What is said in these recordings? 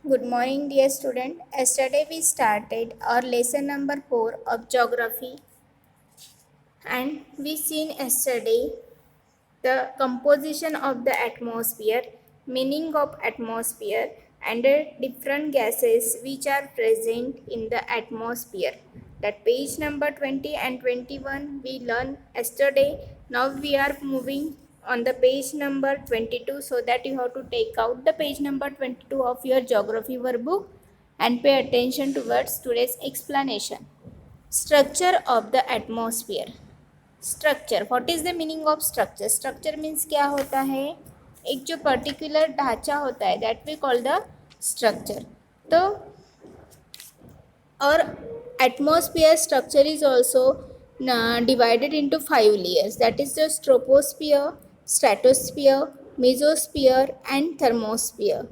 Good morning, dear student. Yesterday we started our lesson number 4 of geography, and we seen yesterday the composition of the atmosphere, meaning of atmosphere, and the different gases which are present in the atmosphere. That page number 20 and 21 we learned yesterday. Now we are moving on the page number 22, so that you have to take out the page number 22 of your geography workbook and pay attention towards today's explanation. Structure of the atmosphere. Structure, what is the meaning of structure? Structure means क्या होता है? एक जो particular ढांचा होता है, that we call the structure. तो और atmosphere structure is also divided into 5 layers, that is the troposphere, stratosphere, mesosphere and thermosphere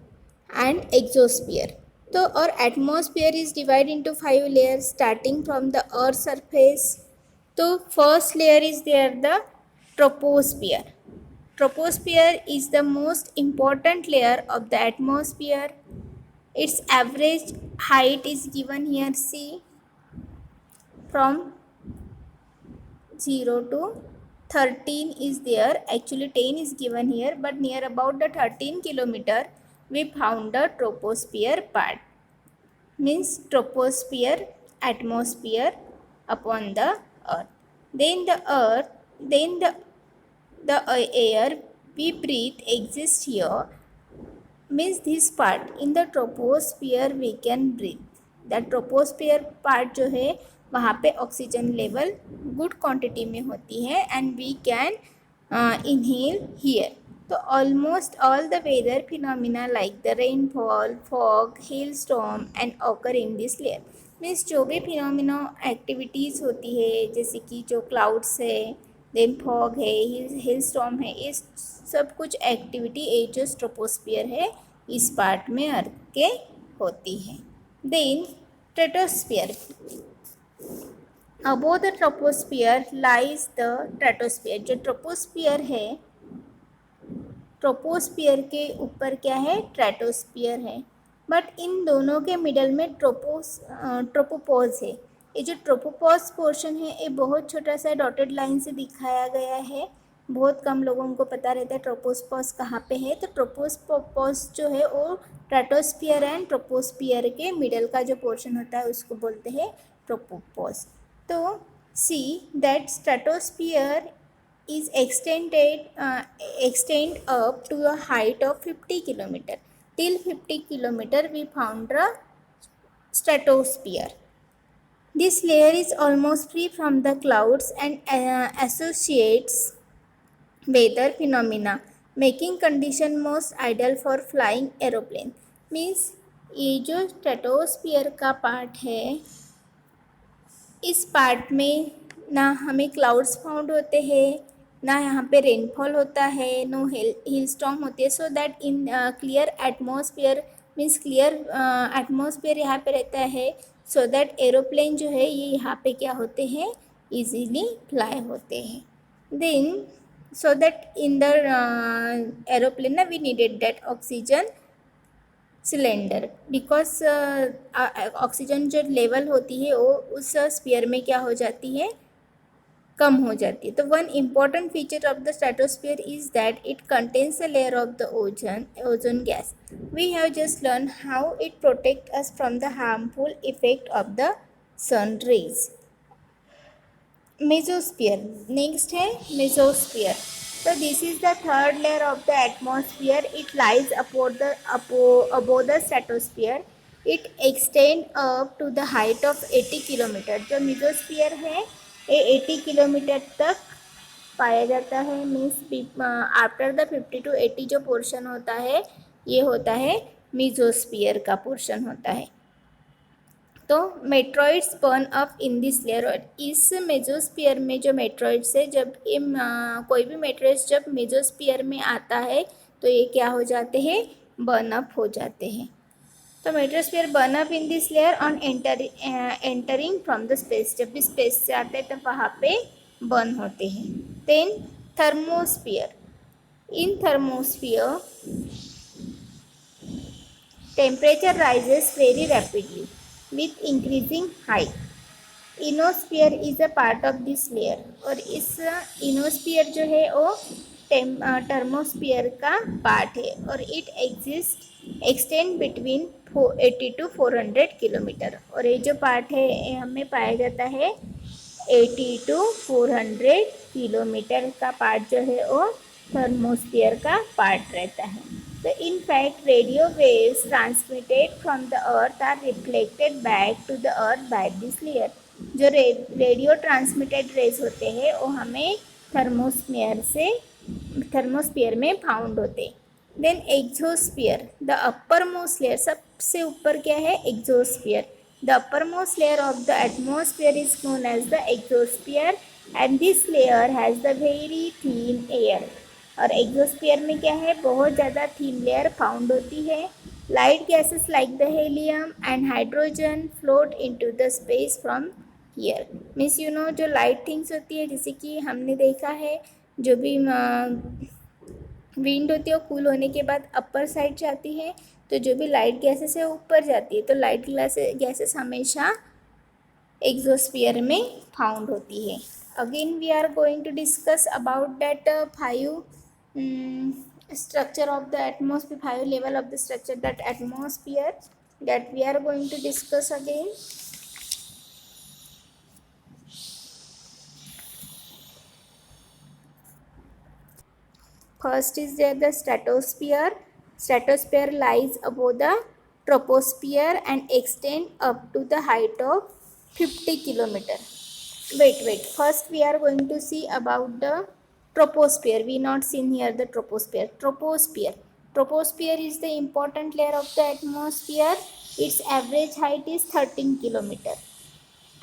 and exosphere. So our atmosphere is divided into 5 layers starting from the earth surface. So first layer is there, the troposphere. Troposphere is the most important layer of the atmosphere. Its average height is given here, see, from 0 to 13 is there. Actually 10 is given here, but near about the 13 kilometer we found the troposphere part. Means troposphere, atmosphere upon the earth. Then the air we breathe exists here. Means this part in the troposphere we can breathe. That troposphere part जो है वहाँ पे oxygen level good quantity में होती है and we can inhale here. तो almost all the weather phenomena like the rainfall, fog, hail storm and occur in this layer. Means जो भी फिनोमिना एक्टिविटीज़ होती है, जैसे कि जो क्लाउड्स है, देन फॉग है, हिल स्टॉर्म है, ये सब कुछ एक्टिविटी ये जो ट्रोपोस्फियर है इस पार्ट में अर्थ के होती है. Then stratosphere. Above the troposphere lies the stratosphere. जो ट्रोपोस्फियर है, ट्रोपोस्फियर के ऊपर क्या है? स्ट्रेटोस्फियर है. बट इन दोनों के मिडल में ट्रोपोपॉज है. ये जो ट्रोपोपॉज पोर्शन है ये बहुत छोटा सा डॉटेड लाइन से दिखाया गया है. बहुत कम लोगों को पता रहता है ट्रोपोपॉज कहाँ पे है. तो ट्रोपोपॉज जो है वो स्ट्रेटोस्फियर एंड ट्रोपोस्फियर के मिडल का जो पोर्शन होता है उसको बोलते हैं ट्रोपोपॉज. तो see that stratosphere is extend up to a height of 50 kilometer. Till 50 kilometer we found the stratosphere. This layer is almost free from the clouds and associates weather phenomena, making condition most ideal for flying aeroplane. Means ये जो stratosphere का part है, इस part में ना हमें clouds found होते हैं, ना यहाँ पे रेनफॉल होता है, नो हिल स्टॉर्म होती है. सो that in clear atmosphere, means clear atmosphere यहाँ पे रहता है. सो दैट एरोप्लेन जो है ये यहाँ पे क्या होते हैं? इजीली फ्लाई होते हैं. Then so that in the aeroplane ना we needed that oxygen cylinder, because oxygen जो लेवल होती है वो उस स्फीयर में क्या हो जाती है? कम हो जाती है. तो one important feature of the stratosphere is that it contains a layer of the ozone gas. We have just learn how it protect us from the harmful effect of the sun rays. Mesosphere next है mesosphere. So this is the third layer of the atmosphere. It lies above the stratosphere. It extends up to the height of 80 kilometre. जो mesosphere है ये 80 kilometre तक पाया जाता है. Means after the 50 to 80 जो portion होता है ये होता है मेसोस्फीयर का पोर्शन होता है. तो meteoroids burn up in this layer. और इस मेसोस्फीयर में जो मेट्रॉइड्स है, जब ये कोई भी मेट्रॉइड्स जब मेसोस्फीयर में आता है तो ये क्या हो जाते हैं? बर्न अप हो जाते हैं. तो meteors burn up in this layer on entering from the space. जब भी स्पेस से आते हैं तो वहाँ पे बर्न होते हैं. Then thermosphere. In thermosphere temperature rises very rapidly with increasing height. Ionosphere is a part of this layer. और इस इनोस्फीयर जो है वो टर्मोस्फीयर का पार्ट है और it exist extend between 80 to 400 kilometre. और ये जो पार्ट है ये हमें पाया जाता है 80 to 400 किलोमीटर का पार्ट जो है वो थर्मोस्फीयर का पार्ट रहता है. तो in fact radio waves transmitted from the earth are reflected back to the earth by this layer. जो रेडियो ट्रांसमिटेड रेज होते हैं वो हमें थर्मोस्फीयर में फाउंड होते. Then exosphere, the uppermost layer, सबसे ऊपर क्या है exosphere. The uppermost layer of the atmosphere is known as the exosphere and this layer has the very thin air. और एक्सोस्फीयर में क्या है बहुत ज़्यादा थीन लेयर फाउंड होती है. Light gases like the helium and hydrogen float into the space from here. Means you know जो light things होती है जैसे कि हमने देखा है जो भी विंड होती है वो कूल होने के बाद अपर साइड जाती है तो जो भी लाइट गैसेस है ऊपर जाती है. तो लाइट गैसेस हमेशा एक्सोस्फीयर में फाउंड होती है. Again we are going to discuss about that 5 structure of the atmosphere, 5 level of the structure that atmosphere that we are going to discuss again. First is there the stratosphere. Stratosphere lies above the troposphere and extend up to the height of 50 kilometer. Wait. First we are going to see about the troposphere. We not seen here the troposphere. Troposphere is the important layer of the atmosphere. Its average height is 13 kilometer.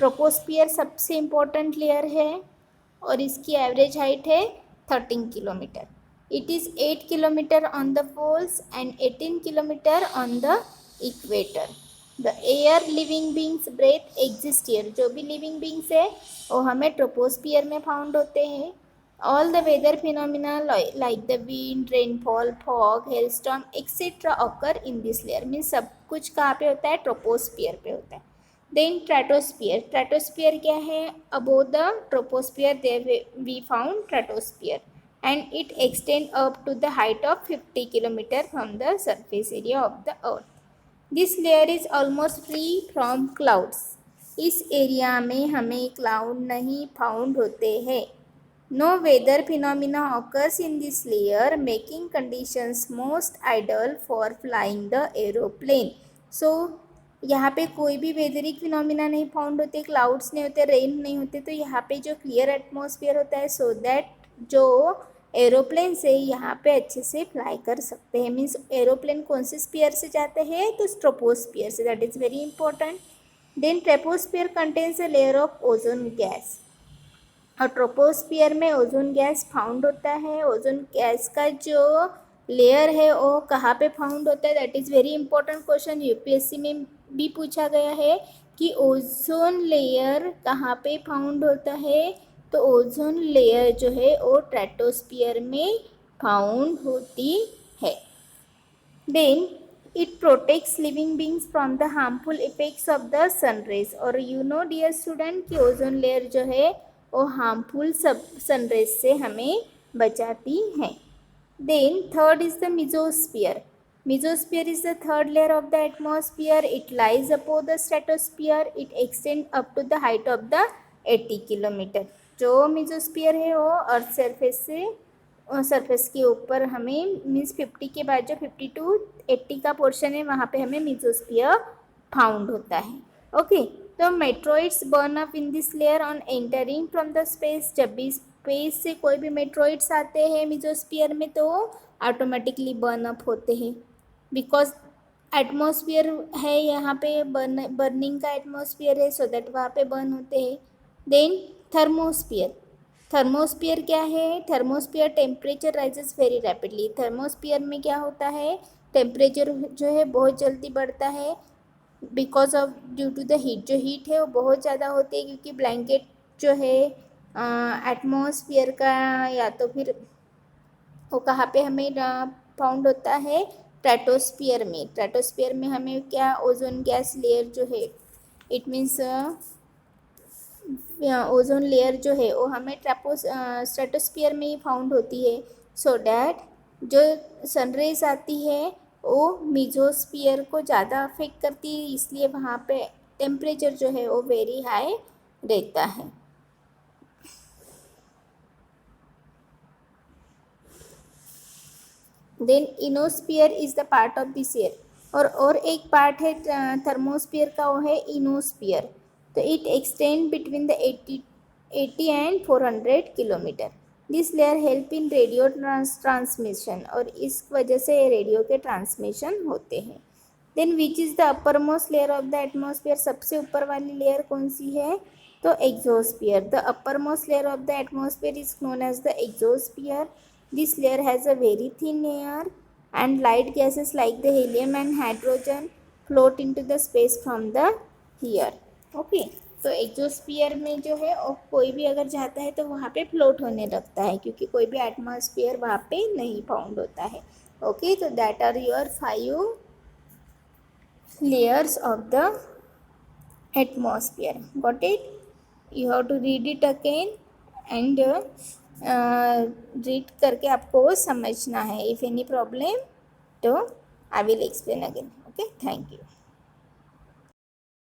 Troposphere सबसे important layer है और इसकी average height है 13 kilometre. It is 8 kilometre on the poles and 18 kilometre on the equator. The air living beings breathe exist here. जो भी living beings है वो हमें ट्रोपोस्फियर में फाउंड होते हैं. All the weather phenomena like the wind, rainfall, fog, hailstorm etcetera occur in this layer. Means सब कुछ कहाँ पे होता है ट्रोपोस्फियर पे होता है. देन स्ट्रेटोस्फियर क्या है above the troposphere there we found stratosphere and it extend up to the height of 50 kilometer from the surface area of the earth. This layer is almost free from clouds. इस area में हमें cloud नहीं found होते हैं. No weather phenomena occurs in this layer making conditions most ideal for flying the aeroplane. So यहाँ पे कोई भी वेदरिक फिनोमिना नहीं फाउंड होते, क्लाउड्स नहीं होते, रेन नहीं होते. तो यहाँ पे जो क्लियर एटमॉस्फेयर होता है सो दैट जो एरोप्लेन से यहाँ पे अच्छे से फ्लाई कर सकते हैं. मीन्स एरोप्लेन कौन से स्पीयर से जाते हैं तो ट्रोपोस्फियर से. That is very important. Then troposphere contains a layer of ozone gas. और ट्रोपोस्फियर में ओजोन गैस फाउंड होता है. ओजोन गैस का जो लेयर है वो कहाँ पे फाउंड होता है that is very important question. UPSC में भी पूछा गया है कि ओजोन लेयर कहाँ पे फाउंड होता है. तो ओजोन लेयर जो है वो स्ट्रेटोस्फियर में फाउंड होती है. Then it protects living beings from the harmful effects of the sun rays. और you know dear student कि ओजोन लेयर जो है वो हार्मफुल सन रेज से हमें बचाती है. Then third is the mesosphere. Mesosphere is the third layer of the atmosphere. It lies above the stratosphere. It extends up to the height of the 80 kilometre. जो mesosphere है वो earth surface के ऊपर हमें मीन्स 50 के बाद जो 50 to 80 का पोर्शन है वहाँ पे हमें मेसोस्फीयर फाउंड होता है. ओके. तो meteoroids burn up in this layer on entering from the space. जब भी स्पेस से कोई भी मेट्रॉइड्स आते हैं मेसोस्फीयर में तो ऑटोमेटिकली बर्न अप होते हैं बिकॉज एटमॉस्फेयर है यहाँ पे बर्निंग का एटमॉस्फेयर है सो दैट वहाँ पे बर्न होते हैं. देन थर्मोस्फियर क्या है. Thermosphere temperature rises very rapidly. Thermosphere में क्या होता है टेम्परेचर जो है बहुत जल्दी बढ़ता है because of due to the heat. जो हीट है वो बहुत ज़्यादा होती है क्योंकि ब्लैंकेट जो है एटमॉस्फियर का या तो फिर वो कहाँ पे हमें फाउंड होता है ट्रेटोस्फियर में हमें क्या ओजोन गैस लेयर जो है, इट मीन्स ओजोन लेयर जो है वो हमें स्ट्रेटोस्फियर में ही फाउंड होती है. सो डैट जो सनरेज आती है वो मीजोस्फियर को ज़्यादा अफेक्ट करती है, इसलिए वहाँ पे टेम्परेचर जो है वो वेरी हाई रहता है. Then ionosphere is the part of this air. और एक पार्ट है थर्मोस्फियर का, वो है इनोस्फियर. तो it extend between the 80 and 400 kilometre. This layer help in radio transmission, और इस वजह से रेडियो के ट्रांसमिशन होते हैं. Then which is the uppermost layer of the atmosphere. सबसे ऊपर वाली लेयर कौन सी है, तो exosphere. The uppermost layer of the atmosphere is known as the exosphere. This layer has a very thin air and light gases like the helium and hydrogen float into the space from the here. Okay, तो exosphere में जो है और कोई भी अगर जाता है तो वहाँ पे फ्लोट होने लगता है, क्योंकि कोई भी एटमॉस्फेयर वहाँ पे नहीं फाउंड होता है. ओके, तो that are your 5 layers of the atmosphere. Got it? You have to read it again and read करके आपको समझना है. इफ़ एनी प्रॉब्लम तो I will explain again. Okay, thank you.